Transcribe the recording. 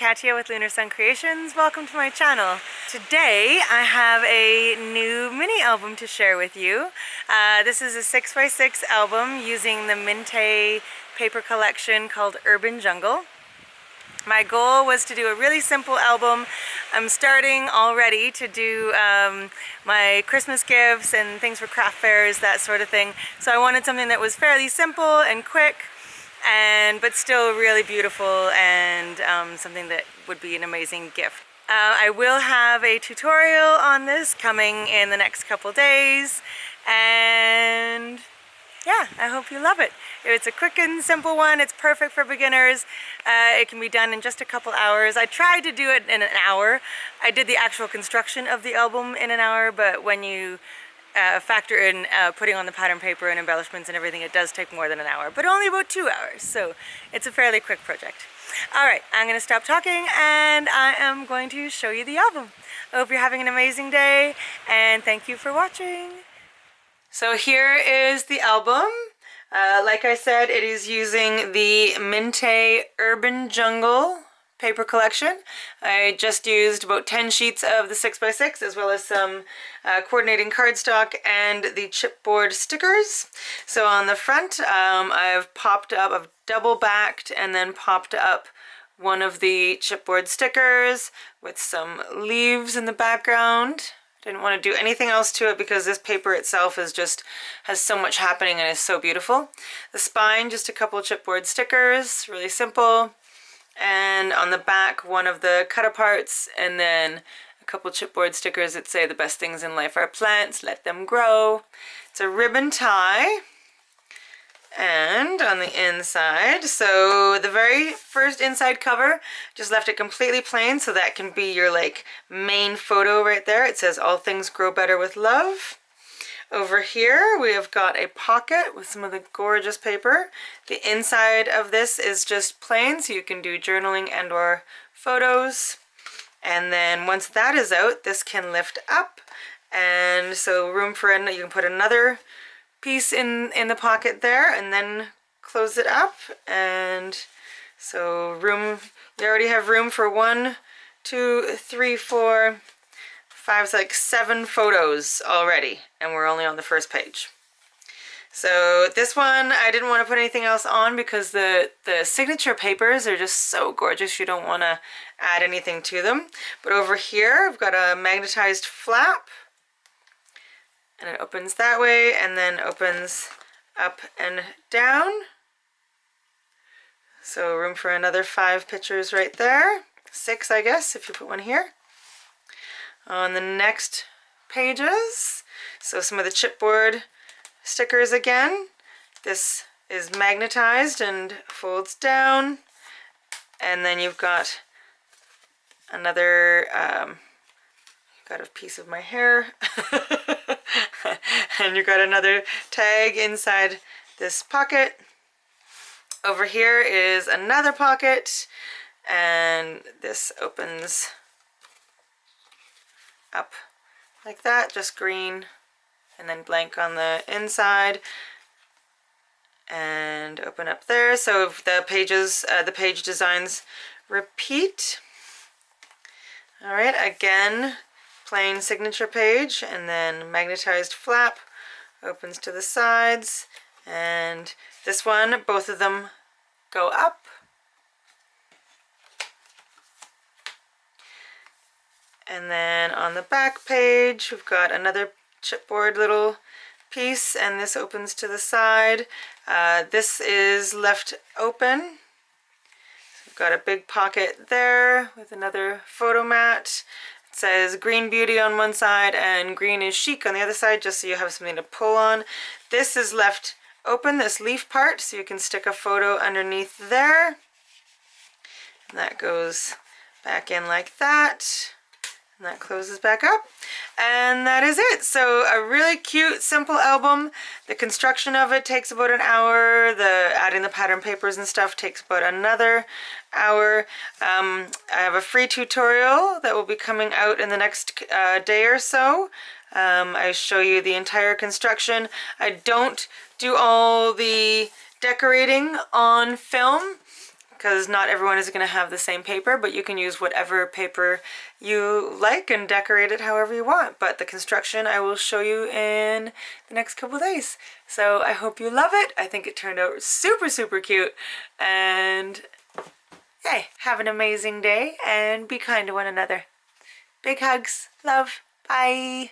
Katia with Lunar Sun Creations. Welcome to my channel. Today I have a new mini album to share with you. This is a 6x6 album using the Mintay paper collection called Urban Jungle. My goal was to do a really simple album. I'm starting already to do my Christmas gifts and things for craft fairs, that sort of thing. So I wanted something that was fairly simple and quick, but still really beautiful, and something that would be an amazing gift. I will have a tutorial on this coming in the next couple days, and yeah, I hope you love it. It's a quick and simple one. It's perfect for beginners. It can be done in just a couple hours. I tried to do it in an hour. I did the actual construction of the album in an hour, but when you factor in putting on the pattern paper and embellishments and everything, it does take more than an hour, but only about 2 hours, so it's a fairly quick project. Alright, I'm going to stop talking and I am going to show you the album. I hope you're having an amazing day, and thank you for watching. So here is the album. Like I said, it is using the Mintay Urban Jungle paper collection. I just used about 10 sheets of the 6x6 as well as some coordinating cardstock and the chipboard stickers. So on the front I've double backed and then popped up one of the chipboard stickers with some leaves in the background. Didn't want to do anything else to it because this paper itself has so much happening and is so beautiful. The spine, just a couple chipboard stickers, really simple. And on the back, one of the cut-aparts, and then a couple chipboard stickers that say the best things in life are plants, let them grow. It's a ribbon tie. And on the inside, so the very first inside cover, just left it completely plain, so that can be your main photo right there. It says all things grow better with love. Over here we have got a pocket with some of the gorgeous paper. The inside of this is just plain, so you can do journaling and or photos. And then once that is out, this can lift up, and so room for you can put another piece in the pocket there and then close it up. And so you already have room for 1, 2, 3, 4, 5, so 7 photos already, and we're only on the first page. So this one I didn't want to put anything else on because the signature papers are just so gorgeous, you don't want to add anything to them. But over here I've got a magnetized flap, and it opens that way and then opens up and down. So room for another 5 pictures right there. 6, I guess, if you put one here. On the next pages, so some of the chipboard stickers again. This is magnetized and folds down. And then you've got another, got a piece of my hair. And you've got another tag inside this pocket. Over here is another pocket, and this opens up like that, just green and then blank on the inside, and open up there. So if the page designs repeat. All right, again, plain signature page, and then magnetized flap opens to the sides, and this one, both of them go up. And then on the back page we've got another chipboard little piece, and this opens to the side. This is left open. We've got a big pocket there with another photo mat. It says Green Beauty on one side and Green is Chic on the other side, just so you have something to pull on. This is left open, this leaf part, so you can stick a photo underneath there. And that goes back in like that. And that closes back up, and that is it. So a really cute, simple album. The construction of it takes about an hour. Adding the pattern papers and stuff takes about another hour. I have a free tutorial that will be coming out in the next day or so. I show you the entire construction. I don't do all the decorating on film because not everyone is going to have the same paper, but you can use whatever paper you like and decorate it however you want. But the construction I will show you in the next couple days. So I hope you love it. I think it turned out super, super cute. And hey, have an amazing day and be kind to one another. Big hugs. Love. Bye.